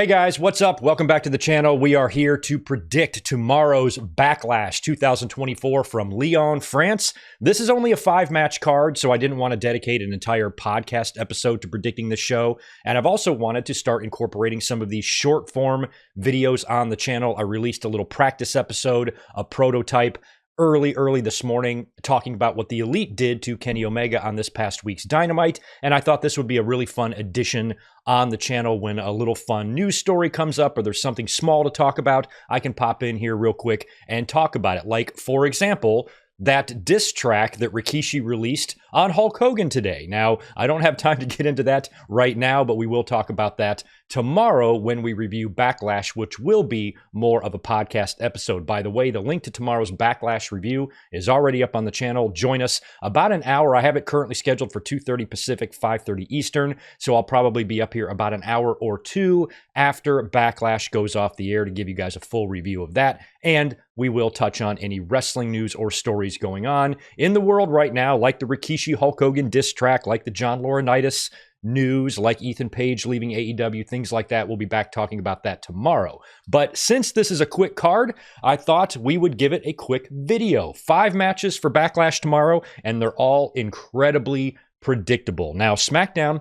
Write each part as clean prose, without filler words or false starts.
Hey guys, what's up? Welcome back to the channel. We are here to predict tomorrow's Backlash 2024 from Lyon, France. This is only a 5-match card, so I didn't want to dedicate an entire podcast episode to predicting the show. And I've also wanted to start incorporating some of these short form videos on the channel. I released a little practice episode, a prototype, early this morning, talking about what the Elite did to Kenny Omega on this past week's Dynamite, and I thought this would be a really fun addition on the channel when a little fun news story comes up or there's something small to talk about. I can pop in here real quick and talk about it. Like, for example, that diss track that Rikishi released on Hulk Hogan today. Now, I don't have time to get into that right now, but we will talk about that tomorrow when we review Backlash, which will be more of a podcast episode. By the way, the link to tomorrow's Backlash review is already up on the channel. Join us about an hour. I have it currently scheduled for 2:30 Pacific, 5:30 Eastern, so I'll probably be up here about an hour or two after Backlash goes off the air to give you guys a full review of that, and we will touch on any wrestling news or stories going on in the world right now, like the Rikishi Hulk Hogan diss track, like the John Laurinaitis news, like Ethan Page leaving AEW, things like that. We'll be back talking about that tomorrow. But since this is a quick card, I thought we would give it a quick video. 5 matches for Backlash tomorrow, and they're all incredibly predictable. Now, SmackDown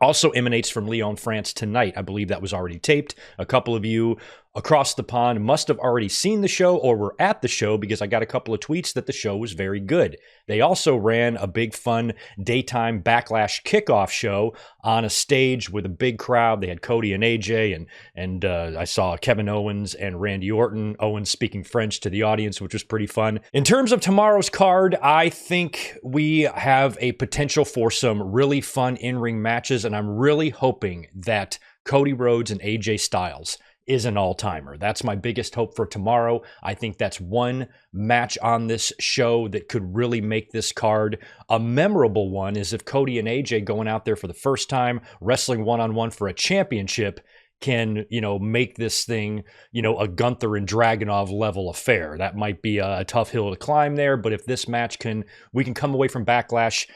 also emanates from Lyon, France tonight. I believe that was already taped. A couple of you across the pond must have already seen the show or were at the show because I got a couple of tweets that the show was very good. They also ran a big fun daytime Backlash kickoff show on a stage with a big crowd. They had Cody and AJ and I saw Kevin Owens and Randy Orton. Owens speaking French to the audience, which was pretty fun. In terms of tomorrow's card, I think we have a potential for some really fun in-ring matches, and I'm really hoping that Cody Rhodes and AJ Styles is an all-timer. That's my biggest hope for tomorrow. I think that's one match on this show that could really make this card a memorable one, is if Cody and AJ going out there for the first time, wrestling one-on-one for a championship, can, make this thing, a Gunther and Dragunov level affair. That might be a tough hill to climb there, but if this match we can come away from Backlash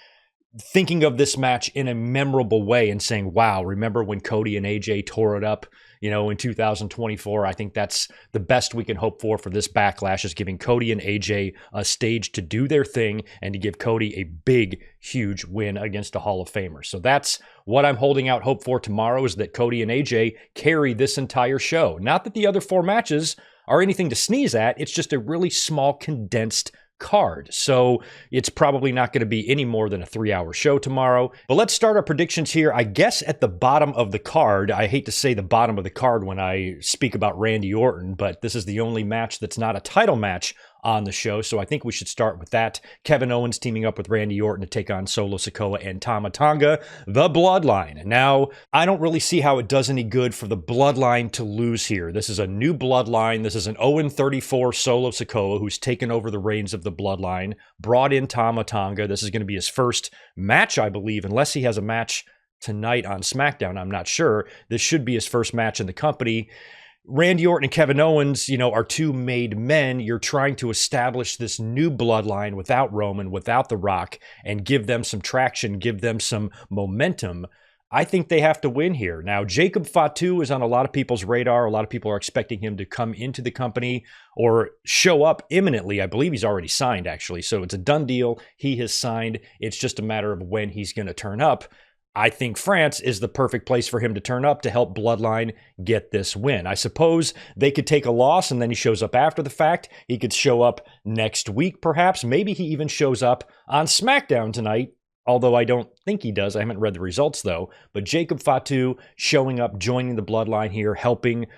thinking of this match in a memorable way and saying, wow, remember when Cody and AJ tore it up, in 2024? I think that's the best we can hope for this Backlash, is giving Cody and AJ a stage to do their thing and to give Cody a big, huge win against a Hall of Famer. So that's what I'm holding out hope for tomorrow, is that Cody and AJ carry this entire show. Not that the other 4 matches are anything to sneeze at. It's just a really small, condensed card. So it's probably not going to be any more than a 3-hour show tomorrow. But let's start our predictions here. I guess at the bottom of the card, I hate to say the bottom of the card when I speak about Randy Orton, but this is the only match that's not a title match on the show, so I think we should start with that. Kevin Owens teaming up with Randy Orton to take on Solo Sikoa and Tama Tonga, the Bloodline. Now, I don't really see how it does any good for the Bloodline to lose here. This is a new Bloodline. This is an 0-34 Solo Sikoa who's taken over the reins of the Bloodline, brought in Tama Tonga. This is going to be his first match, I believe, unless he has a match tonight on SmackDown. I'm not sure. This should be his first match in the company. Randy Orton and Kevin Owens, are 2 made men. You're trying to establish this new bloodline without Roman, without The Rock, and give them some traction, give them some momentum. I think they have to win here. Now, Jacob Fatu is on a lot of people's radar. A lot of people are expecting him to come into the company or show up imminently. I believe he's already signed, actually. So it's a done deal. He has signed. It's just a matter of when he's going to turn up. I think France is the perfect place for him to turn up to help Bloodline get this win. I suppose they could take a loss and then he shows up after the fact. He could show up next week, perhaps. Maybe he even shows up on SmackDown tonight, although I don't think he does. I haven't read the results, though. But Jacob Fatu showing up, joining the Bloodline here, helping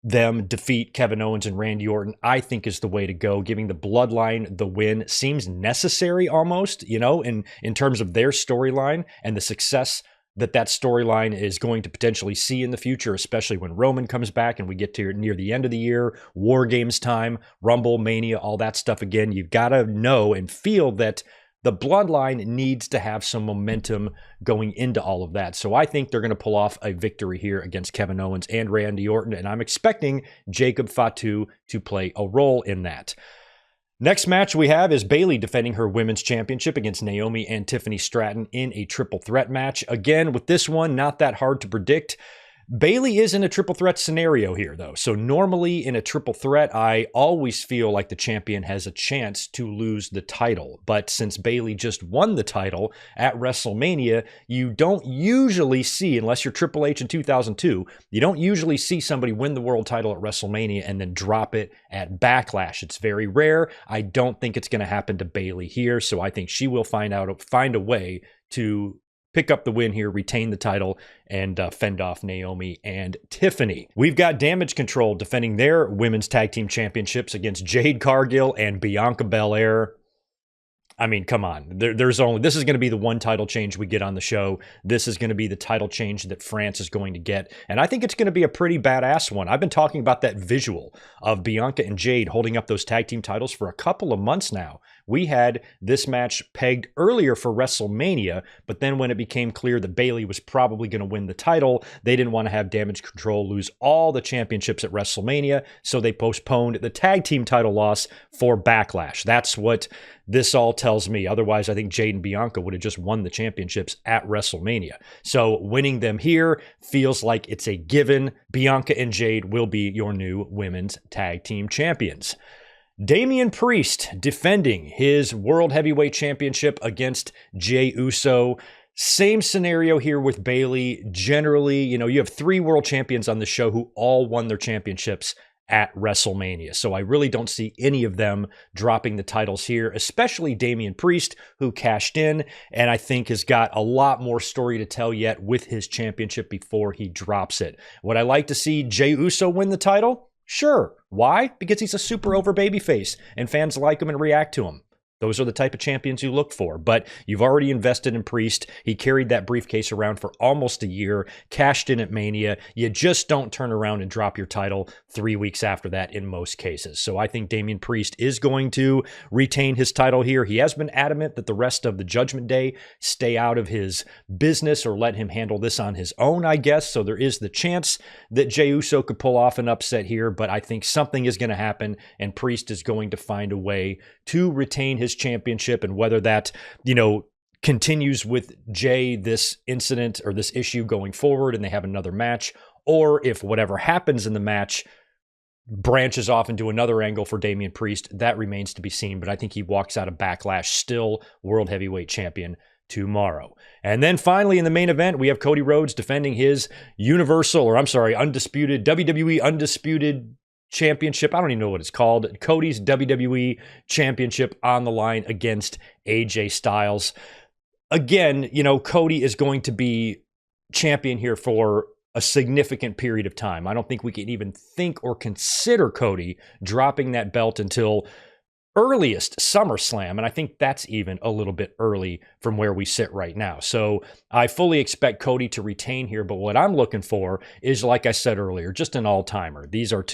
them defeat Kevin Owens and Randy Orton, I think is the way to go. Giving the Bloodline the win seems necessary almost, in terms of their storyline and the success that storyline is going to potentially see in the future, especially when Roman comes back and we get to near the end of the year, War Games time, Rumble, Mania, all that stuff again. You've got to know and feel that the Bloodline needs to have some momentum going into all of that. So I think they're going to pull off a victory here against Kevin Owens and Randy Orton, and I'm expecting Jacob Fatu to play a role in that. Next match we have is Bayley defending her women's championship against Naomi and Tiffany Stratton in a triple threat match. Again, with this one, not that hard to predict. Bayley is in a triple threat scenario here, though. So normally in a triple threat, I always feel like the champion has a chance to lose the title. But since Bayley just won the title at WrestleMania, you don't usually see, unless you're Triple H in 2002, you don't usually see somebody win the world title at WrestleMania and then drop it at Backlash. It's very rare. I don't think it's going to happen to Bayley here. So I think she will find a way to pick up the win here, retain the title, and fend off Naomi and Tiffany. We've got Damage Control defending their women's tag team championships against Jade Cargill and Bianca Belair. I mean, come on. This is going to be the one title change we get on the show. This is going to be the title change that France is going to get. And I think it's going to be a pretty badass one. I've been talking about that visual of Bianca and Jade holding up those tag team titles for a couple of months now. We had this match pegged earlier for WrestleMania, but then when it became clear that Bayley was probably going to win the title, they didn't want to have Damage Control lose all the championships at WrestleMania, so they postponed the tag team title loss for Backlash. That's what this all tells me. Otherwise, I think Jade and Bianca would have just won the championships at WrestleMania. So winning them here feels like it's a given. Bianca and Jade will be your new women's tag team champions. Damian Priest defending his World Heavyweight Championship against Jey Uso. Same scenario here with Bayley. Generally, you have 3 world champions on the show who all won their championships at WrestleMania. So I really don't see any of them dropping the titles here, especially Damian Priest, who cashed in and I think has got a lot more story to tell yet with his championship before he drops it. Would I like to see Jey Uso win the title? Sure. Why? Because he's a super over babyface and fans like him and react to him. Those are the type of champions you look for. But you've already invested in Priest. He carried that briefcase around for almost a year, cashed in at Mania. You just don't turn around and drop your title 3 weeks after that in most cases. So I think Damian Priest is going to retain his title here. He has been adamant that the rest of the Judgment Day stay out of his business or let him handle this on his own, I guess. So there is the chance that Jey Uso could pull off an upset here, but I think something is going to happen and Priest is going to find a way to retain his championship. And whether that, continues with Jey, this incident or this issue going forward and they have another match, or if whatever happens in the match branches off into another angle for Damian Priest, that remains to be seen. But I think he walks out of Backlash still World Heavyweight Champion tomorrow. And then finally in the main event, we have Cody Rhodes defending his undisputed WWE Undisputed Championship. I don't even know what it's called. Cody's WWE Championship on the line against AJ Styles. Again, Cody is going to be champion here for a significant period of time. I don't think we can even think or consider Cody dropping that belt until earliest SummerSlam, and I think that's even a little bit early from where we sit right now. So I fully expect Cody to retain here, but what I'm looking for is, like I said earlier, just an all-timer. These are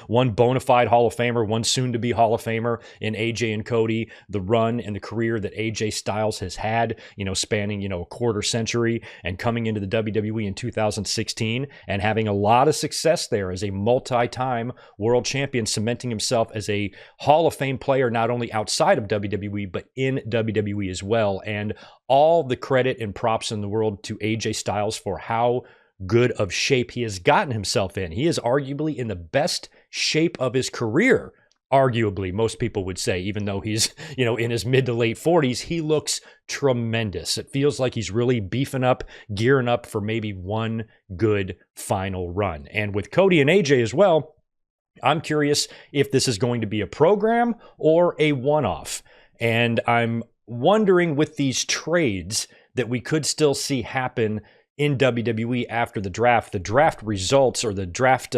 one bona fide Hall of Famer, one soon-to-be Hall of Famer in AJ and Cody. The run and the career that AJ Styles has had, spanning, a quarter century and coming into the WWE in 2016 and having a lot of success there as a multi-time world champion, cementing himself as a Hall of Fame player, not only outside of WWE, but in WWE as well. And all the credit and props in the world to AJ Styles for how good of shape he has gotten himself in. He is arguably in the best shape of his career. Arguably, most people would say, even though he's, in his mid to late 40s, he looks tremendous. It feels like he's really beefing up, gearing up for maybe one good final run. And with Cody and AJ as well, I'm curious if this is going to be a program or a one-off. And I'm wondering with these trades that we could still see happen in WWE after the draft results or the draft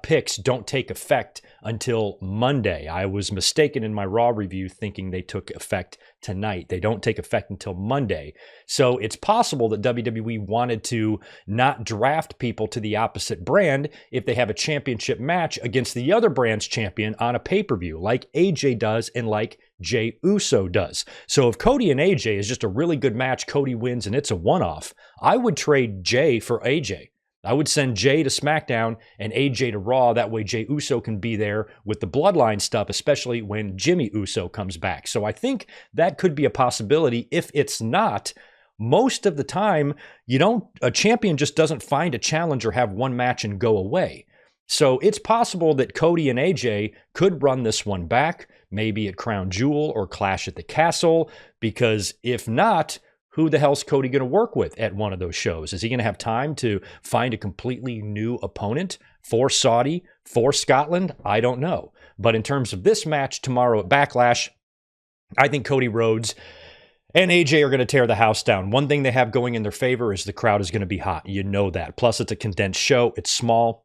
picks don't take effect until Monday. I was mistaken in my Raw review thinking they took effect tonight. They don't take effect until Monday. So it's possible that WWE wanted to not draft people to the opposite brand if they have a championship match against the other brand's champion on a pay-per-view, like AJ does and like Jey Uso does. So if Cody and AJ is just a really good match, Cody wins and it's a one-off, I would trade Jey for AJ. I would send Jey to SmackDown and AJ to Raw. That way Jey Uso can be there with the bloodline stuff, especially when Jimmy Uso comes back. So I think that could be a possibility. If it's not, most of the time, a champion just doesn't find a challenge or have one match and go away. So it's possible that Cody and AJ could run this one back, maybe at Crown Jewel or Clash at the Castle, because if not, who the hell's Cody going to work with at one of those shows? Is he going to have time to find a completely new opponent for Saudi, for Scotland? I don't know. But in terms of this match tomorrow at Backlash, I think Cody Rhodes and AJ are going to tear the house down. One thing they have going in their favor is the crowd is going to be hot. You know that. Plus, it's a condensed show. It's small.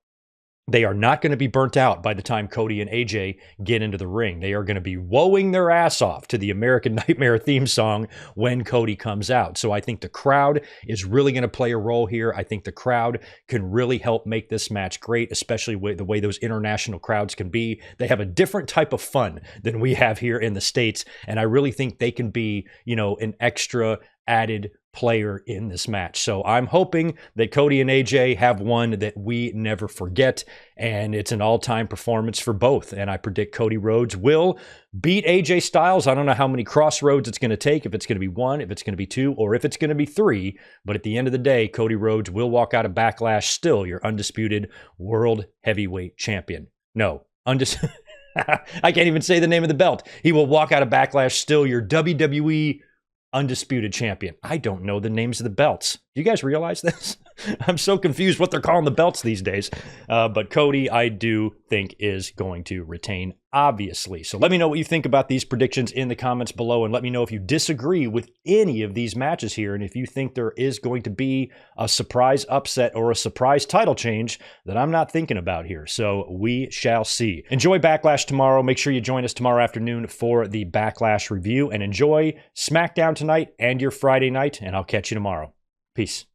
They are not going to be burnt out by the time Cody and AJ get into the ring. They are going to be woeing their ass off to the American Nightmare theme song when Cody comes out. So I think the crowd is really going to play a role here. I think the crowd can really help make this match great, especially with the way those international crowds can be. They have a different type of fun than we have here in the States. And I really think they can be, an extra added player in this match. So I'm hoping that Cody and AJ have one that we never forget, and it's an all-time performance for both. And I predict Cody Rhodes will beat AJ Styles. I don't know how many crossroads it's going to take, if it's going to be 1, if it's going to be 2, or if it's going to be 3. But at the end of the day, Cody Rhodes will walk out of Backlash still your undisputed World Heavyweight Champion. No, I can't even say the name of the belt. He will walk out of Backlash still your WWE Undisputed Champion. I don't know the names of the belts. Do you guys realize this? I'm so confused what they're calling the belts these days. But Cody, I do think, is going to retain, obviously. So let me know what you think about these predictions in the comments below, and let me know if you disagree with any of these matches here, and if you think there is going to be a surprise upset or a surprise title change that I'm not thinking about here. So we shall see. Enjoy Backlash tomorrow. Make sure you join us tomorrow afternoon for the Backlash review, and enjoy SmackDown tonight and your Friday night, and I'll catch you tomorrow. Peace.